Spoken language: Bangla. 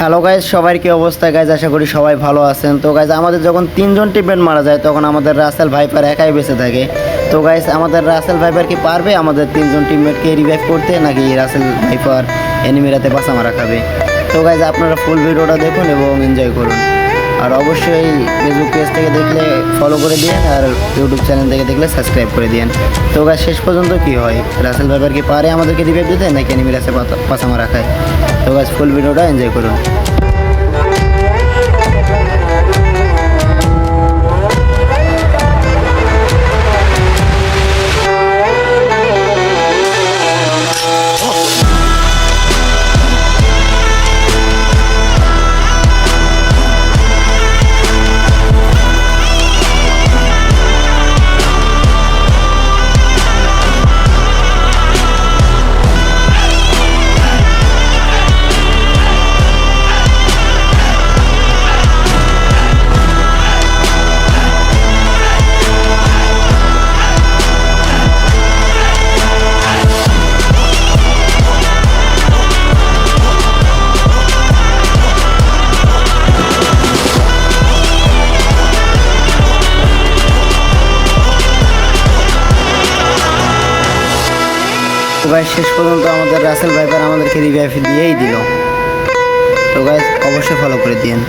হ্যালো গাইজ, সবার কি অবস্থা গাইজ? আশা করি সবাই ভালো আছেন। তো গাইজ, আমাদের যখন তিনজন টিমমেট মারা যায় তখন আমাদের রাসেল ভাইপার একাই বেঁচে থাকে। তো গাইজ, আমাদের রাসেল ভাইপার কি পারবে আমাদের তিনজন টিমমেটকে রিভাইভ করতে, নাকি রাসেল ভাইপার এনিমিরাতে বাঁচা মারা খাবে? তো গাইজ, আপনারা ফুল ভিডিওটা দেখুন এবং এনজয় করুন। আর অবশ্যই ফেসবুক পেজ থেকে দেখলে ফলো করে দিন, আর ইউটিউব চ্যানেল থেকে দেখলে সাবস্ক্রাইব করে দিন। তো গাইজ, শেষ পর্যন্ত কি হয়, রাসেল ভাইপার কি পারে আমাদেরকে রিভাইভ দিতে, নাকি এনিমিরাতে বাঁচা মারা খায়? তো গাইজ, ফুল ভিডিওটা এনজয় করুন। তো গাইজ, শেষ পর্যন্ত আমাদের রাসেল ভাইপার আমাদেরকে রিভাইভ দিয়েই দিল। তো গাইজ, অবশ্যই ফলো করে দিন।